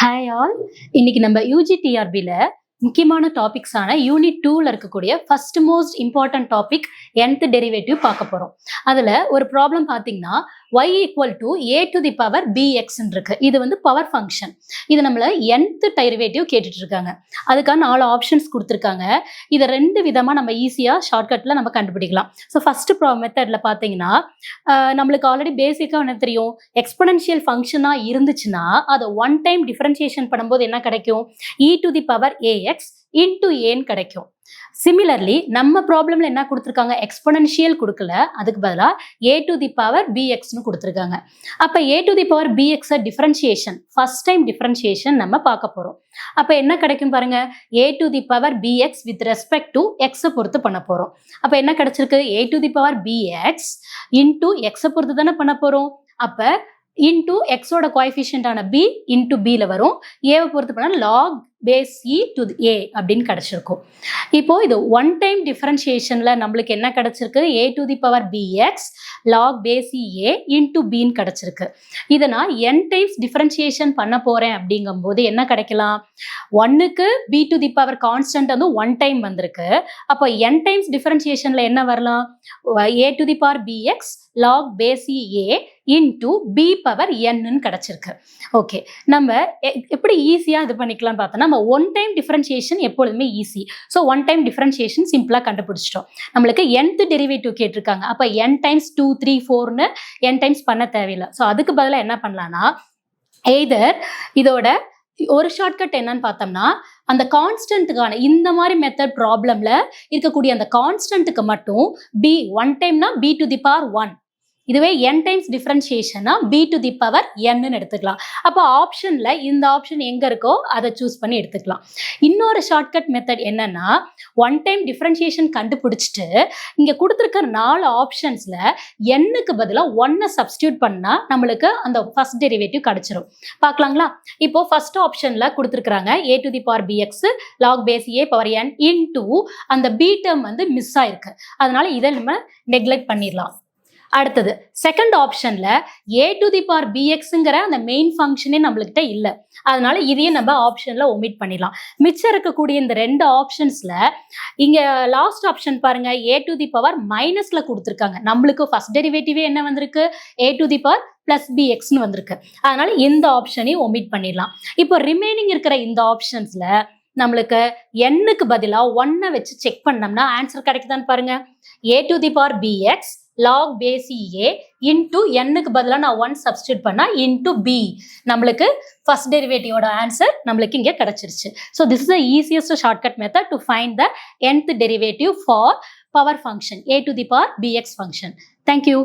Hi all. இன்னைக்கு நம்ம யூஜிடிஆர்பியில் முக்கியமான டாபிக்ஸான யூனிட் 2ல இருக்கக்கூடிய first most important topic nth derivative பார்க்க போகிறோம். அதில் ஒரு ப்ராப்ளம் பார்த்தீங்கன்னா y equal to a to the power bx இருக்கு. இது வந்து பவர் ஃபங்க்ஷன். இது நம்மள nth டெரிவேட்டிவ் கேட்டுட்டு இருக்காங்க. அதுக்கான 4 ஆப்ஷன்ஸ் கொடுத்துருக்காங்க. இதை 2 விதமாக நம்ம ஈஸியாக ஷார்ட்கட்டில் நம்ம கண்டுபிடிக்கலாம். ஸோ ஃபர்ஸ்ட் மெத்தடில் பார்த்தீங்கன்னா நம்மளுக்கு ஆல்ரெடி பேசிக்காக என்ன தெரியும், எக்ஸ்பொனென்ஷியல் ஃபங்க்ஷனாக இருந்துச்சுன்னா அதை ஒன் டைம் டிஃபரன்ஷியேஷன் பண்ணும்போது என்ன கிடைக்கும், e to the power ax into ஏன்னு கிடைக்கும். சிமிலர்லி நம்ம ப்ராப்ளம்ல என்ன கொடுத்துருக்காங்க, எக்ஸ்பொனென்ஷியல் கொடுக்கல, அதுக்கு பதிலாக a டு தி பவர் bxன்னு கொடுத்துருக்காங்க. அப்போ a to the power bx differentiation, first time differentiation நம்ம பார்க்க போகிறோம். அப்போ என்ன கிடைக்கும் பாருங்க, a to the power bx with respect to எக்ஸை பொறுத்து பண்ண போகிறோம். அப்போ என்ன கிடைச்சிருக்கு, a to the power bx into எக்ஸை பொறுத்து தானே பண்ண போகிறோம். அப்போ இன்டு எக்ஸோட கோஎஃபிஷியன்டான b இன்டு பியில் வரும், ஏவை பொறுத்து பண்ணால் லாக் பேஸ் இ டு ஏ அப்படின்னு கிடைச்சிருக்கும். இப்போ இது ஒன் டைம் டிஃபரன்ஷியேஷன்ல நம்மளுக்கு என்ன கிடைச்சிருக்கு, a to the power bx log base A into பின்னு கிடைச்சிருக்கு. இதை நான் n டைம்ஸ் டிஃபரன்ஷியேஷன் பண்ண போறேன் அப்படிங்கும்போது என்ன கிடைக்கலாம், 1க்கு b to the power constant வந்து 1 டைம் வந்திருக்கு. அப்போ n டைம்ஸ் டிஃபரன்ஷியேஷன்ல என்ன வரலாம், a to the power bx log base A into b power n கிடைச்சிருக்கு. ஓகே, நம்ம எப்படி ஈஸியா இது பண்ணிக்கலாம் பார்த்தோம்னா, நம்ம ஒன் டைம் டிஃபரன்ஷியேஷன் எப்பொழுதுமே easy. So one time differentiation சிம்பிளாக கண்டுபிடிச்சிட்டோம். நம்மளுக்கு nth டெரிவேட்டிவ் கேட்டிருக்காங்க. அப்போ n டைம்ஸ் 2 3 4ன்னு n டைம்ஸ் பண்ண தேவையில்லை. ஸோ அதுக்கு பதிலாக என்ன பண்ணலாம்னா, எய்தர் இதோட ஒரு ஷார்ட்கட் என்னன்னு பார்த்தோம்னா, அந்த கான்ஸ்டன்ட்டுக்கான இந்த மாதிரி மெத்தட் ப்ராப்ளம்ல இருக்கக்கூடிய அந்த கான்ஸ்டன்ட்டுக்கு மட்டும் b ஒன் டைம்னா b டு தி பவர் 1, இதுவே n டைம்ஸ் டிஃபரன்ஷியேஷனா b to the power n எடுத்துக்கலாம். அப்போ ஆப்ஷன்ல இந்த ஆப்ஷன் எங்க இருக்கோ அதை சூஸ் பண்ணி எடுத்துக்கலாம். இன்னொரு ஷார்ட்கட் மெத்தட் என்னன்னா, ஒன் டைம் டிஃபரன்ஷியேஷன் கண்டுபிடிச்சிட்டு இங்க கொடுத்துருக்க 4 ஆப்ஷன்ஸ்ல n-க்கு பதிலாக 1 சப்ஸ்டியூட் பண்ணா நம்மளுக்கு அந்த ஃபர்ஸ்ட் டெரிவேட்டிவ் கிடைச்சிரும். பார்க்கலாங்களா? இப்போ ஃபர்ஸ்ட் ஆப்ஷன்ல கொடுத்துருக்காங்க a to the power bx log base a power n into அந்த b டேர்ம் வந்து மிஸ் ஆயிருக்கு. அதனால இதை நம்ம நெக்லெக்ட் பண்ணிடலாம். அடுத்தது செகண்ட் ஆப்ஷன்ல a டு தி பவர் bxங்கிற அந்த மெயின் ஃபங்க்ஷனே நம்மளுக்கிட்ட இல்லை. அதனால இதையே நம்ம ஆப்ஷன்ல ஒமிட் பண்ணிடலாம். மிச்சம் இருக்கக்கூடிய இந்த 2 ஆப்ஷன்ஸ்ல இங்க லாஸ்ட் ஆப்ஷன் பாருங்க, a டு தி பவர் மைனஸ்ல கொடுத்துருக்காங்க. நம்மளுக்கு ஃபர்ஸ்ட் டெரிவேட்டிவே என்ன வந்திருக்கு, a to the power plus bxன்னு வந்திருக்கு. அதனால இந்த ஆப்ஷனையும் ஒமிட் பண்ணிடலாம். இப்போ ரிமைனிங் இருக்கிற இந்த ஆப்ஷன்ஸ்ல நம்மளுக்கு n-க்கு பதிலாக 1 வச்சு செக் பண்ணோம்னா ஆன்சர் கிடைக்குதான்னு பாருங்க. a to the power bx log base A into n-க்கு பதிலாக நான் 1 சப்ஸ்டியூட் பண்ணா இன்டு b, நம்மளுக்கு ஃபர்ஸ்ட் டெரிவேட்டிவோட ஆன்சர் நம்மளுக்கு இங்கே கிடைச்சிருச்சு. So this is the easiest shortcut method to find the nth derivative for power function a to the power bx function. Thank you.